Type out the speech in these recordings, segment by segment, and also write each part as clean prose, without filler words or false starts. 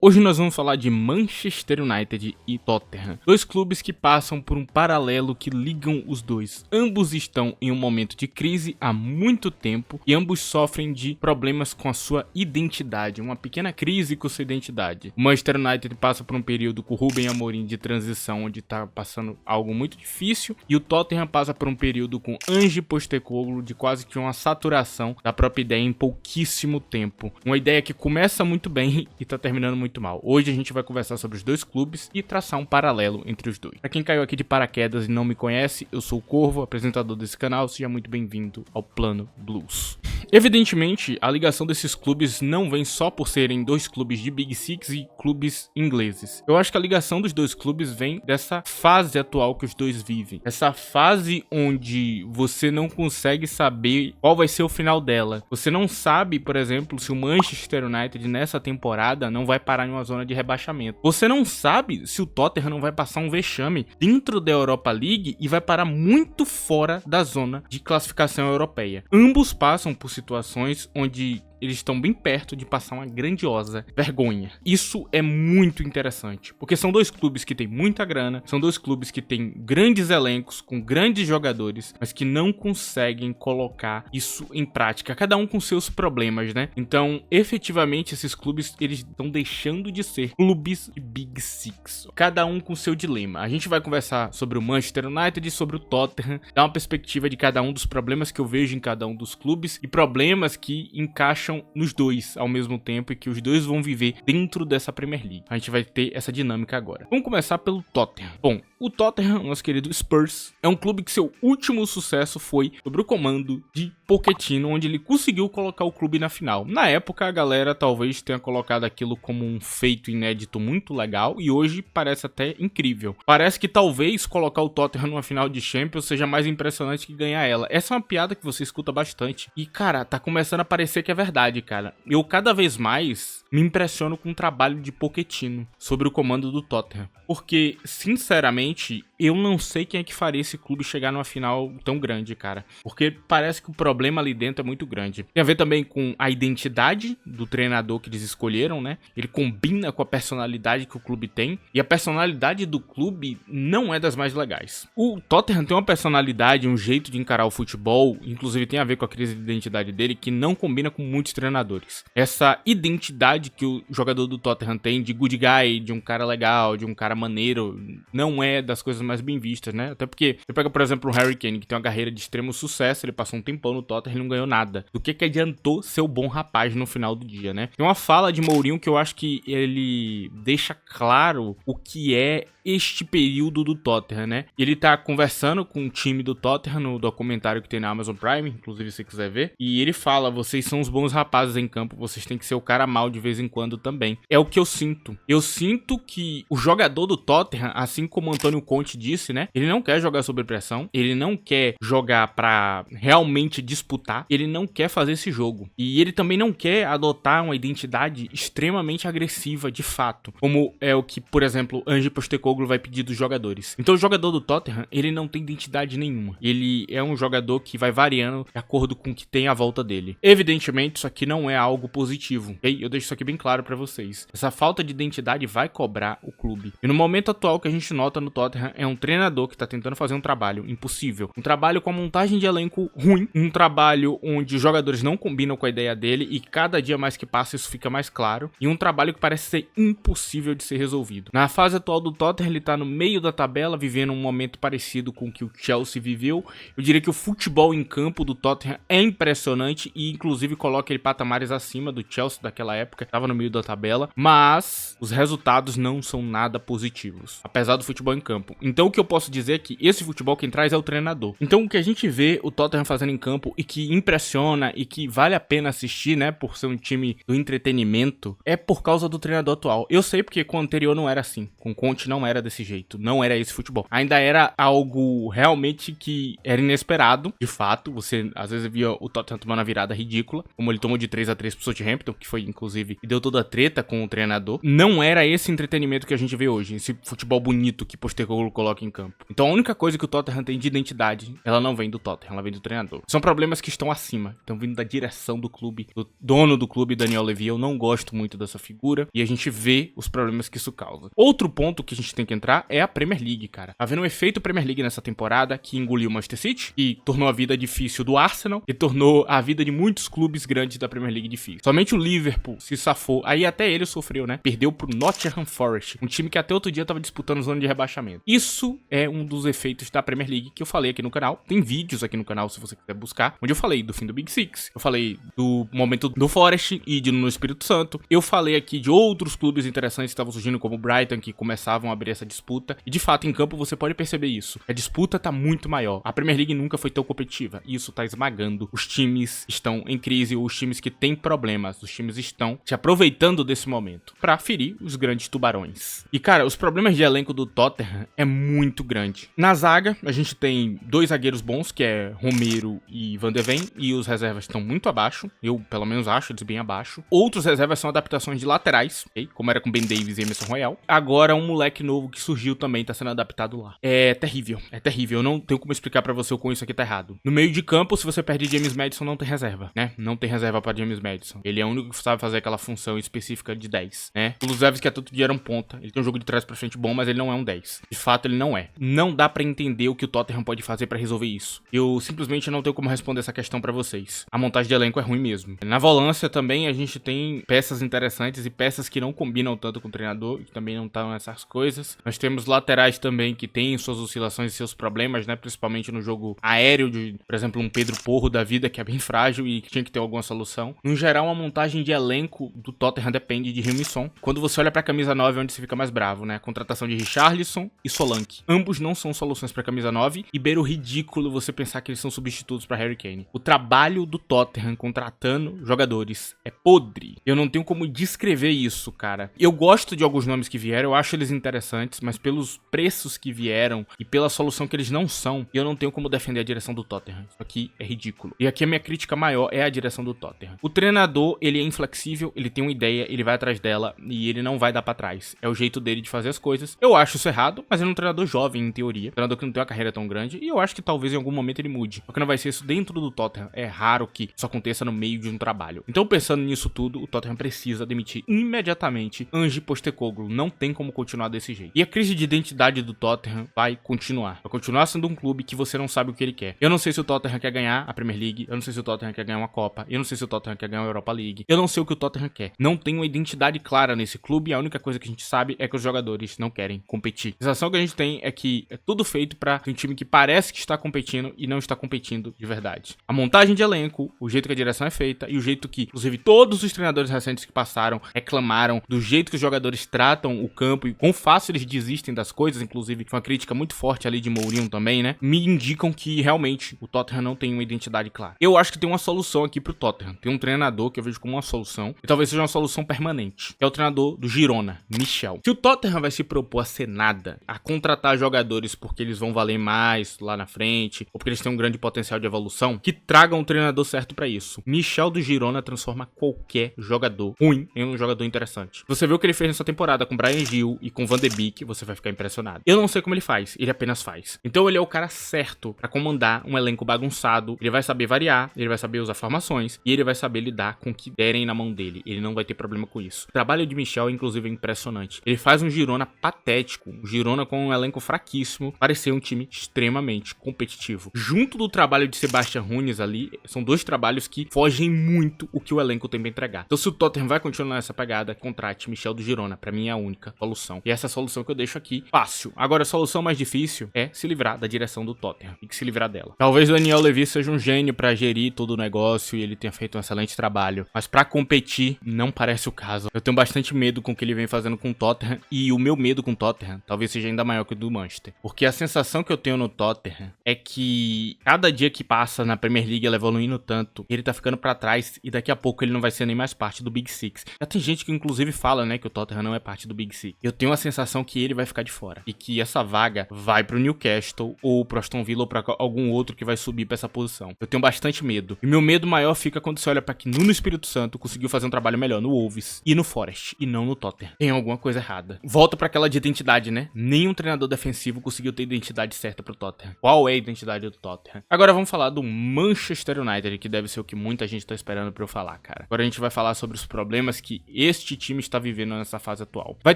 Hoje nós vamos falar de Manchester United e Tottenham, dois clubes que passam por um paralelo que ligam os dois. Ambos estão em um momento de crise há muito tempo e ambos sofrem de problemas com a sua identidade, uma pequena crise com sua identidade. O Manchester United passa por um período com o Ruben Amorim de transição, onde está passando algo muito difícil, e o Tottenham passa por um período com Ange Postecoglou de quase que uma saturação da própria ideia em pouquíssimo tempo. Uma ideia que começa muito bem e está terminando muito mal. Hoje a gente vai conversar sobre os dois clubes e traçar um paralelo entre os dois. Para quem caiu aqui de paraquedas e não me conhece, eu sou o Corvo, apresentador desse canal. Seja muito bem-vindo ao Plano Blues. Evidentemente, a ligação desses clubes não vem só por serem dois clubes de Big Six e clubes ingleses. Eu acho que a ligação dos dois clubes vem dessa fase atual que os dois vivem. Essa fase onde você não consegue saber qual vai ser o final dela. Você não sabe, por exemplo, se o Manchester United nessa temporada não vai parar em uma zona de rebaixamento. Você não sabe se o Tottenham não vai passar um vexame dentro da Europa League e vai parar muito fora da zona de classificação europeia. Ambos passam por situações onde eles estão bem perto de passar uma grandiosa vergonha. Isso é muito interessante, porque são dois clubes que têm muita grana, são dois clubes que têm grandes elencos, com grandes jogadores, mas que não conseguem colocar isso em prática, cada um com seus problemas, né? Então, efetivamente, esses clubes, eles estão deixando de ser clubes de Big Six, cada um com seu dilema. A gente vai conversar sobre o Manchester United e sobre o Tottenham, dar uma perspectiva de cada um dos problemas que eu vejo em cada um dos clubes e problemas que encaixam nos dois ao mesmo tempo e que os dois vão viver dentro dessa Premier League. A gente vai ter essa dinâmica agora. Vamos começar pelo Tottenham. Bom, o Tottenham, nosso querido Spurs, é um clube que seu último sucesso foi sob o comando de Pochettino, onde ele conseguiu colocar o clube na final. Na época, a galera talvez tenha colocado aquilo como um feito inédito muito legal e hoje parece até incrível. Parece que talvez colocar o Tottenham numa final de Champions seja mais impressionante que ganhar ela. Essa é uma piada que você escuta bastante e, cara, tá começando a parecer que é verdade, cara. Eu cada vez mais me impressiono com o trabalho de Pochettino sobre o comando do Tottenham. Porque, sinceramente, eu não sei quem é que faria esse clube chegar numa final tão grande, cara. Porque parece que o problema ali dentro é muito grande. Tem a ver também com a identidade do treinador que eles escolheram, né? Ele combina com a personalidade que o clube tem. E a personalidade do clube não é das mais legais. O Tottenham tem uma personalidade, um jeito de encarar o futebol, inclusive tem a ver com a crise de identidade dele, que não combina com muitos treinadores. Essa identidade que o jogador do Tottenham tem de good guy, de um cara legal, de um cara maneiro, não é das coisas mais bem vistas, né? Até porque você pega, por exemplo, o Harry Kane, que tem uma carreira de extremo sucesso, ele passou um tempão no Tottenham e não ganhou nada. Do que adiantou ser o bom rapaz no final do dia, né? Tem uma fala de Mourinho que eu acho que ele deixa claro o que é este período do Tottenham, né? Ele tá conversando com o time do Tottenham no documentário que tem na Amazon Prime, inclusive se você quiser ver, e ele fala: vocês são os bons rapazes em campo, vocês têm que ser o cara mal de vez em quando também. É o que eu sinto. Eu sinto que o jogador do Tottenham, assim como o Antônio Conte disse, né? Ele não quer jogar sob pressão, ele não quer jogar pra realmente disputar, ele não quer fazer esse jogo. E ele também não quer adotar uma identidade extremamente agressiva, de fato, como é o que, por exemplo, Ange Postecoglou vai pedir dos jogadores. Então o jogador do Tottenham, ele não tem identidade nenhuma. Ele é um jogador que vai variando de acordo com o que tem à volta dele. Evidentemente, isso aqui não é algo positivo, ok? Eu deixo isso aqui bem claro pra vocês. Essa falta de identidade vai cobrar o clube. E no momento atual que a gente nota no Tottenham é um treinador que tá tentando fazer um trabalho impossível. Um trabalho com a montagem de elenco ruim. Um trabalho onde os jogadores não combinam com a ideia dele e cada dia mais que passa isso fica mais claro. E um trabalho que parece ser impossível de ser resolvido. Na fase atual do Tottenham, ele tá no meio da tabela, vivendo um momento parecido com o que o Chelsea viveu. Eu diria que o futebol em campo do Tottenham é impressionante e inclusive coloca ele patamares acima do Chelsea daquela época, tava no meio da tabela, mas os resultados não são nada positivos, apesar do futebol em campo. Então o que eu posso dizer é que esse futebol quem traz é o treinador. Então o que a gente vê o Tottenham fazendo em campo e que impressiona e que vale a pena assistir, né, por ser um time do entretenimento, é por causa do treinador atual. Eu sei porque com o anterior não era assim, com o Conte não era desse jeito, não era esse futebol. Ainda era algo realmente que era inesperado, de fato. Você às vezes via o Tottenham tomando uma virada ridícula, como ele tomou de 3-3 pro Southampton, que foi inclusive, e deu toda a treta com o treinador. Não era esse entretenimento que a gente vê hoje, esse futebol bonito que Postecoglou coloca em campo. Então a única coisa que o Tottenham tem de identidade, ela não vem do Tottenham, ela vem do treinador. São problemas que estão acima, estão vindo da direção do clube, do dono do clube, Daniel Levy. Eu não gosto muito dessa figura e a gente vê os problemas que isso causa. Outro ponto que a gente tem que entrar é a Premier League, cara. Tá vendo um efeito Premier League nessa temporada que engoliu o Manchester City e tornou a vida difícil do Arsenal e tornou a vida de muitos clubes grandes da Premier League difícil. Somente o Liverpool se safou, aí até ele sofreu, né? Perdeu pro Nottingham Forest, um time que até outro dia tava disputando zona de rebaixamento. Isso é um dos efeitos da Premier League que eu falei aqui no canal. Tem vídeos aqui no canal se você quiser buscar, onde eu falei do fim do Big Six, eu falei do momento do Forest e de no Espírito Santo. Eu falei aqui de outros clubes interessantes que estavam surgindo, como o Brighton, que começavam a abrir essa disputa. E de fato, em campo você pode perceber isso. A disputa tá muito maior. A Premier League nunca foi tão competitiva. E isso tá esmagando. Os times estão em crise, os times que têm problemas, os times estão se aproveitando desse momento pra ferir os grandes tubarões. E cara, os problemas de elenco do Tottenham é muito grande. Na zaga, a gente tem dois zagueiros bons, que é Romero e Van de Ven, e os reservas estão muito abaixo. Eu, pelo menos, acho eles bem abaixo. Outros reservas são adaptações de laterais, okay? Como era com Ben Davies e Emerson Royal. Agora, um moleque novo que surgiu também tá sendo adaptado lá. É terrível, é terrível. Eu não tenho como explicar pra você o quão isso aqui tá errado. No meio de campo, se você perde James Maddison, não tem reserva, né? Não tem reserva pra James Maddison. Ele é o único que sabe fazer aquela função específica de 10, né? O Kulusevski, que até todo dia era um ponta. Ele tem um jogo de trás pra frente bom, mas ele não é um 10. De fato, ele não é. Não dá pra entender o que o Tottenham pode fazer pra resolver isso. Eu simplesmente não tenho como responder essa questão pra vocês. A montagem de elenco é ruim mesmo. Na volância também a gente tem peças interessantes e peças que não combinam tanto com o treinador, que também não estão nessas coisas. Nós temos laterais também que têm suas oscilações e seus problemas, né? Principalmente no jogo aéreo, de, por exemplo, um Pedro Porro da vida, que é bem frágil e que tinha que ter alguma solução. No geral, uma montagem de elenco do Tottenham depende de Heung-min. Quando você olha pra camisa 9 é onde você fica mais bravo, né? A contratação de Richarlison e Solanke. Ambos não são soluções pra camisa 9 e beira o ridículo você pensar que eles são substitutos pra Harry Kane. O trabalho do Tottenham contratando jogadores é podre. Eu não tenho como descrever isso, cara. Eu gosto de alguns nomes que vieram, eu acho eles interessantes, mas pelos preços que vieram e pela solução que eles não são, eu não tenho como defender a direção do Tottenham. Isso aqui é ridículo. E aqui a minha crítica maior é a direção do Tottenham. O treinador, ele é inflexível, ele tem uma ideia, ele vai atrás dela e ele não vai dar pra trás. É o jeito dele de fazer as coisas. Eu acho isso errado, mas ele é um treinador jovem, em teoria. Um treinador que não tem uma carreira tão grande e eu acho que talvez em algum momento ele mude. Porque não vai ser isso dentro do Tottenham. É raro que isso aconteça no meio de um trabalho. Então, pensando nisso tudo, o Tottenham precisa demitir imediatamente Ange Postecoglou. Não tem como continuar desse jeito. E a crise de identidade do Tottenham vai continuar. Vai continuar sendo um clube que você não sabe o que ele quer. Eu não sei se o Tottenham quer ganhar a Premier League. Eu não sei se o Tottenham quer ganhar uma Copa. Eu não sei se o Tottenham quer ganhar a Europa League. Eu não sei o que o Tottenham quer. Não tem uma identidade clara nesse clube. E a única coisa que a gente sabe é que os jogadores não querem competir. A sensação que a gente tem é que é tudo feito para um time que parece que está competindo e não está competindo de verdade. A montagem de elenco, o jeito que a direção é feita e o jeito que, inclusive, todos os treinadores recentes que passaram reclamaram do jeito que os jogadores tratam o campo e quão fácil eles desistem das coisas, inclusive foi uma crítica muito forte ali de Mourinho também, né? Me indicam que realmente o Tottenham não tem uma identidade clara. Eu acho que tem uma solução aqui pro Tottenham. Tem um treinador que eu vejo como uma solução e talvez seja uma solução permanente. Que é o treinador do Girona, Michel. Se o Tottenham vai se propor a ser nada, a contratar jogadores porque eles vão valer mais lá na frente, ou porque eles têm um grande potencial de evolução, que tragam um treinador certo pra isso. Michel do Girona transforma qualquer jogador ruim em um jogador interessante. Você vê o que ele fez nessa temporada com Bryan Gil e com Van de Beek, você vai ficar impressionado. Eu não sei como ele faz, ele apenas faz. Então ele é o cara certo pra comandar um elenco bagunçado, ele vai saber variar, ele vai saber usar formações e ele vai saber lidar com o que derem na mão dele. Ele não vai ter problema com isso. O trabalho de Michel, inclusive, é impressionante. Ele faz um Girona patético, um Girona com um elenco fraquíssimo, parecer um time extremamente competitivo. Junto do trabalho de Sebastian Hunes ali, são dois trabalhos que fogem muito o que o elenco tem pra entregar. Então se o Tottenham vai continuar nessa pegada, contrate Michel do Girona. Pra mim é a única solução. E essa é a solução que eu deixo aqui. Fácil. Agora a solução mais difícil é se livrar da direção do Tottenham. Tem que se livrar dela. Talvez o Daniel Levy seja um gênio pra gerir todo o negócio e ele tenha feito um excelente trabalho. Mas pra competir, não parece o caso. Eu tenho bastante medo com o que ele vem fazendo com o Tottenham. E o meu medo com o Tottenham talvez seja ainda maior que o do Manchester. Porque a sensação que eu tenho no Tottenham é que cada dia que passa na Premier League ela evoluindo tanto, ele tá ficando pra trás e daqui a pouco ele não vai ser nem mais parte do Big Six. Já tem gente que inclusive fala, né, que o Tottenham não é parte do Big Six. Eu tenho a sensação que ele vai ficar de fora e que essa vaga vai pro Newcastle ou pro Aston Villa ou pra algum outro que vai subir pra essa posição. Eu tenho bastante medo. E meu medo maior fica quando você olha pra que Nuno Espírito Santo conseguiu fazer um trabalho melhor no Wolves e no Forest e não no Tottenham. Tem alguma coisa errada. Volta pra aquela de identidade, né? Nenhum treinador treinador defensivo conseguiu ter a identidade certa pro Tottenham. Qual é a identidade do Tottenham? Agora vamos falar do Manchester United, que deve ser o que muita gente tá esperando pra eu falar, cara. Agora a gente vai falar sobre os problemas que este time está vivendo nessa fase atual. Vai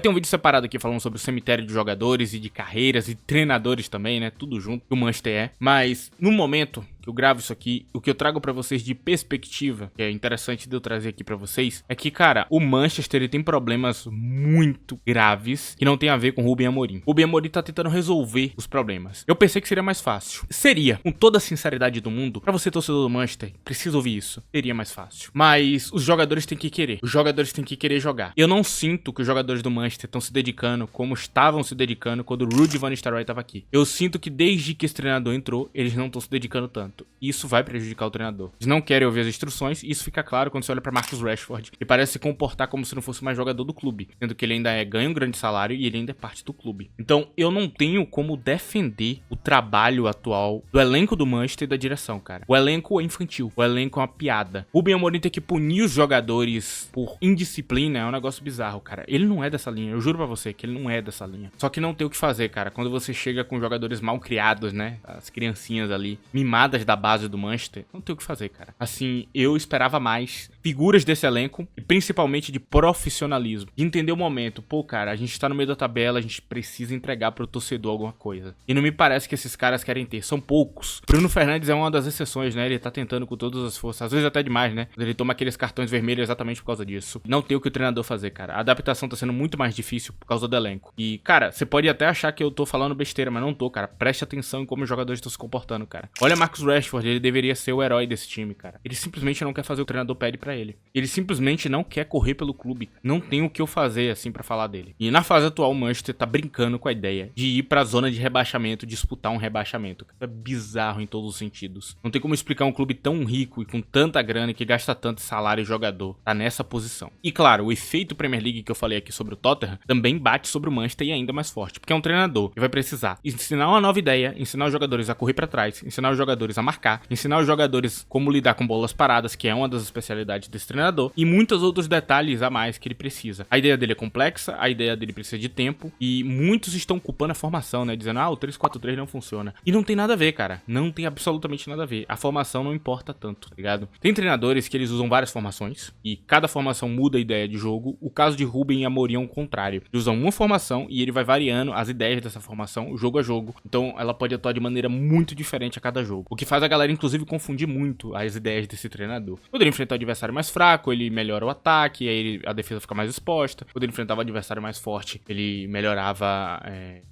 ter um vídeo separado aqui falando sobre o cemitério de jogadores e de carreiras e treinadores também, né? Tudo junto, que o Manchester é. Mas, no momento que eu gravo isso aqui, o que eu trago pra vocês de perspectiva, que é interessante de eu trazer aqui pra vocês, é que, cara, o Manchester ele tem problemas muito graves que não tem a ver com o Ruben Amorim. O Ruben Amorim tá tentando resolver os problemas. Eu pensei que seria mais fácil. Seria, com toda a sinceridade do mundo, pra você torcedor do Manchester, precisa ouvir isso. Seria mais fácil. Mas os jogadores têm que querer. Os jogadores têm que querer jogar. Eu não sinto que os jogadores do Manchester estão se dedicando como estavam se dedicando quando o Ruud van Nistelrooy tava aqui. Eu sinto que desde que esse treinador entrou, eles não estão se dedicando tanto. Isso vai prejudicar o treinador. Eles não querem ouvir as instruções e isso fica claro quando você olha pra Marcus Rashford. Ele parece se comportar como se não fosse mais jogador do clube, sendo que ele ainda ganha um grande salário e ele ainda é parte do clube. Então eu não tenho como defender o trabalho atual do elenco do Manchester e da direção, cara. O elenco é infantil, o elenco é uma piada. O Ruben Amorim ter que punir os jogadores por indisciplina é um negócio bizarro, cara. Ele não é dessa linha, eu juro pra você que ele não é dessa linha. Só que não tem o que fazer, cara. Quando você chega com jogadores mal criados, né, as criancinhas ali, mimadas da base do Manchester, não tem o que fazer, cara. Assim, eu esperava mais figuras desse elenco e principalmente de profissionalismo, de entender o momento. Pô, cara, a gente tá no meio da tabela, a gente precisa entregar pro torcedor alguma coisa. E não me parece que esses caras querem ter, são poucos. Bruno Fernandes é uma das exceções, né? Ele tá tentando com todas as forças, às vezes até demais, né? Ele toma aqueles cartões vermelhos exatamente por causa disso. Não tem o que o treinador fazer, cara. A adaptação tá sendo muito mais difícil por causa do elenco. E, cara, você pode até achar que eu tô falando besteira, mas não tô, cara. Preste atenção em como os jogadores estão se comportando, cara. Olha Marcus Rashford, ele deveria ser o herói desse time, cara. Ele simplesmente não quer fazer o que o treinador pede pra ele. Ele simplesmente não quer correr pelo clube. Não tem o que eu fazer, assim, pra falar dele. E na fase atual, o Manchester tá brincando com a ideia de ir pra zona de rebaixamento, disputar um rebaixamento. É bizarro em todos os sentidos. Não tem como explicar um clube tão rico e com tanta grana e que gasta tanto salário e jogador tá nessa posição. E claro, o efeito Premier League que eu falei aqui sobre o Tottenham também bate sobre o Manchester e é ainda mais forte. Porque é um treinador que vai precisar ensinar uma nova ideia, ensinar os jogadores a correr pra trás, ensinar os jogadores a marcar, ensinar os jogadores como lidar com bolas paradas, que é uma das especialidades desse treinador, e muitos outros detalhes a mais que ele precisa. A ideia dele é complexa, a ideia dele precisa de tempo, e muitos estão culpando a formação, né? Dizendo, o 3-4-3 não funciona. E não tem nada a ver, cara. Não tem absolutamente nada a ver. A formação não importa tanto, tá ligado? Tem treinadores que eles usam várias formações, e cada formação muda a ideia de jogo. O caso de Ruben e Amorim é o contrário. Eles usam uma formação e ele vai variando as ideias dessa formação, jogo a jogo. Então ela pode atuar de maneira muito diferente a cada jogo. O que faz a galera, inclusive, confundir muito as ideias desse treinador. Quando ele enfrenta o adversário mais fraco, ele melhora o ataque, aí a defesa fica mais exposta. Quando ele enfrentava o adversário mais forte, ele melhorava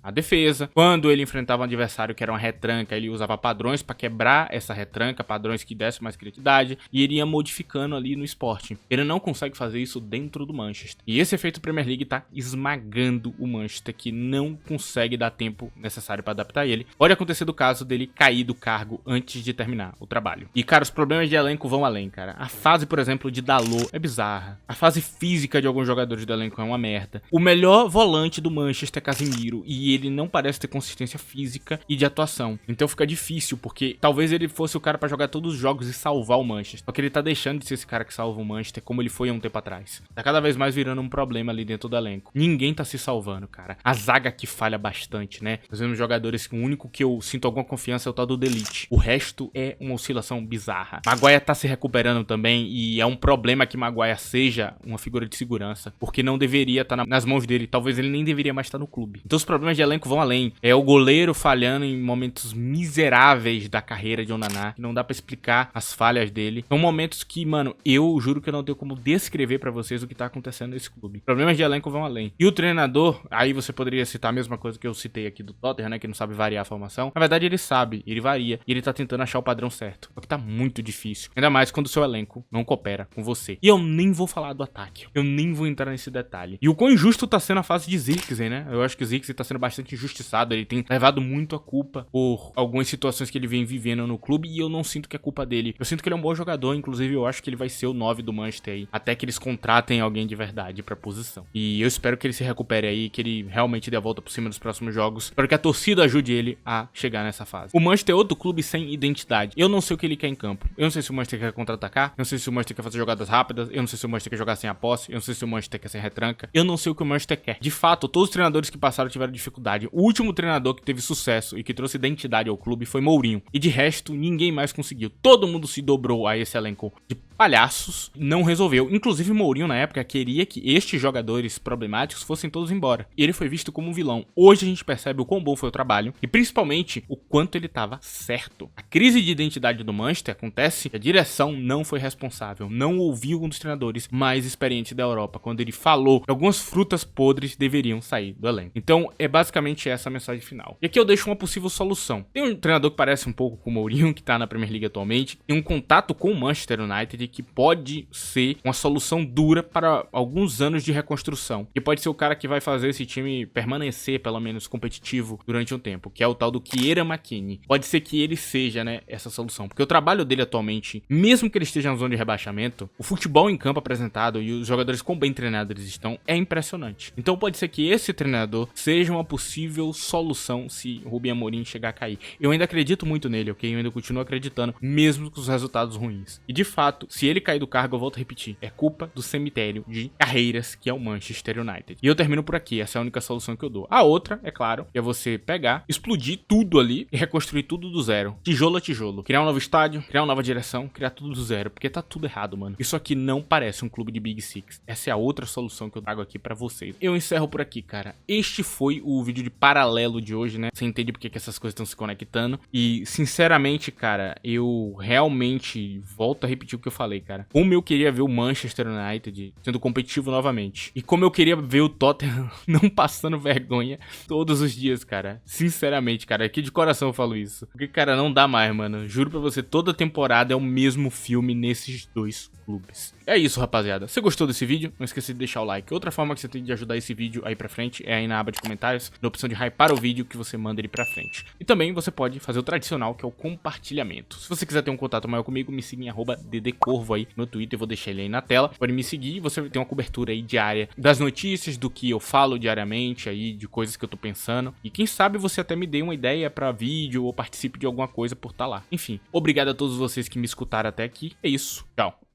a defesa. Quando ele enfrentava um adversário que era uma retranca, ele usava padrões para quebrar essa retranca, padrões que dessem mais criatividade, e ele ia modificando ali no esporte. Ele não consegue fazer isso dentro do Manchester. E esse efeito Premier League tá esmagando o Manchester, que não consegue dar tempo necessário para adaptar ele. Pode acontecer do caso dele cair do cargo antes de terminar o trabalho. E, cara, os problemas de elenco vão além, cara. A fase, por exemplo, de Dalot é bizarra. A fase física de alguns jogadores do elenco é uma merda. O melhor volante do Manchester é Casemiro, e ele não parece ter consistência física e de atuação. Então fica difícil, porque talvez ele fosse o cara pra jogar todos os jogos e salvar o Manchester. Só que ele tá deixando de ser esse cara que salva o Manchester como ele foi há um tempo atrás. Tá cada vez mais virando um problema ali dentro do elenco. Ninguém tá se salvando, cara. A zaga que falha bastante, né? Nós vemos jogadores que o único que eu sinto alguma confiança é o tal do Delite. O resto é uma oscilação bizarra. Maguire tá se recuperando também e é um problema que Maguire seja uma figura de segurança, porque não deveria estar nas mãos dele. Talvez ele nem deveria mais estar no clube. Então os problemas de elenco vão além. É o goleiro falhando em momentos miseráveis da carreira de Onana, que não dá pra explicar as falhas dele. São momentos que, mano, eu juro que eu não tenho como descrever pra vocês o que tá acontecendo nesse clube. Problemas de elenco vão além. E o treinador, aí você poderia citar a mesma coisa que eu citei aqui do Tottenham, né, que não sabe variar a formação. Na verdade ele sabe, ele varia, e ele tá tentando achar o padrão certo. Só que tá muito difícil. Ainda mais quando o seu elenco não coopera com você. E eu nem vou falar do ataque. Eu nem vou entrar nesse detalhe. E o quão injusto tá sendo a fase de Zirkzee, né? Eu acho que o Zirkzee tá sendo bastante injustiçado. Ele tem levado muito a culpa por algumas situações que ele vem vivendo no clube, e eu não sinto que é culpa dele. Eu sinto que ele é um bom jogador, inclusive eu acho que ele vai ser o 9 do Manchester aí, até que eles contratem alguém de verdade pra posição. E eu espero que ele se recupere aí, que ele realmente dê a volta por cima dos próximos jogos, para que a torcida ajude ele a chegar nessa fase. O Manchester é outro clube sem identidade. Eu não sei o que ele quer em campo. Eu não sei se o Manchester quer contra-atacar, eu não sei se o Manchester Manchester quer fazer jogadas rápidas, eu não sei se o Manchester quer jogar sem a posse, eu não sei se o Manchester quer sem retranca, eu não sei o que o Manchester quer. De fato, todos os treinadores que passaram tiveram dificuldade. O último treinador que teve sucesso e que trouxe identidade ao clube foi Mourinho. E de resto, ninguém mais conseguiu. Todo mundo se dobrou a esse elenco de palhaços, não resolveu. Inclusive Mourinho na época queria que estes jogadores problemáticos fossem todos embora. E ele foi visto como um vilão. Hoje a gente percebe o quão bom foi o trabalho e principalmente o quanto ele estava certo. A crise de identidade do Manchester acontece que a direção não foi responsável, não ouviu um dos treinadores mais experientes da Europa quando ele falou que algumas frutas podres deveriam sair do elenco. Então é basicamente essa a mensagem final. E aqui eu deixo uma possível solução. Tem um treinador que parece um pouco com o Mourinho, que tá na Premier League atualmente, tem um contato com o Manchester United que pode ser uma solução dura para alguns anos de reconstrução. E pode ser o cara que vai fazer esse time permanecer, pelo menos, competitivo durante um tempo, que é o tal do Kieran McKennie. Pode ser que ele seja, né, essa solução. Porque o trabalho dele atualmente, mesmo que ele esteja na zona de rebaixamento, o futebol em campo apresentado e os jogadores quão bem treinados eles estão, é impressionante. Então pode ser que esse treinador seja uma possível solução se o Ruben Amorim chegar a cair. Eu ainda acredito muito nele, ok? Eu ainda continuo acreditando, mesmo com os resultados ruins. E de fato, se ele cair do cargo, eu volto a repetir, é culpa do cemitério de carreiras que é o Manchester United. E eu termino por aqui, essa é a única solução que eu dou. A outra, é claro, é você pegar, explodir tudo ali e reconstruir tudo do zero, tijolo a tijolo. Criar um novo estádio, criar uma nova direção, criar tudo do zero, porque tá tudo errado, mano. Isso aqui não parece um clube de Big Six. Essa é a outra solução que eu trago aqui pra vocês. Eu encerro por aqui, cara. Este foi o vídeo de paralelo de hoje, né? Você entende porque que essas coisas estão se conectando. E, sinceramente, cara, eu realmente volto a repetir o que eu falei, cara. Como eu queria ver o Manchester United sendo competitivo novamente. E como eu queria ver o Tottenham não passando vergonha todos os dias, cara. Sinceramente, cara. Aqui de coração eu falo isso. Porque, cara, não dá mais, mano. Juro pra você, toda temporada é o mesmo filme nesses dois clubes. É isso, rapaziada. Se gostou desse vídeo, não esqueça de deixar o like. Outra forma que você tem de ajudar esse vídeo aí pra frente é aí na aba de comentários, na opção de hypar o vídeo que você manda ele pra frente. E também você pode fazer o tradicional, que é o compartilhamento. Se você quiser ter um contato maior comigo, me siga em @ddcorvo aí no Twitter, eu vou deixar ele aí na tela. Pode me seguir e você vai ter uma cobertura aí diária das notícias, do que eu falo diariamente aí, de coisas que eu tô pensando. E quem sabe você até me dê uma ideia pra vídeo ou participe de alguma coisa por estar lá. Enfim, obrigado a todos vocês que me escutaram até aqui. É isso. Tchau.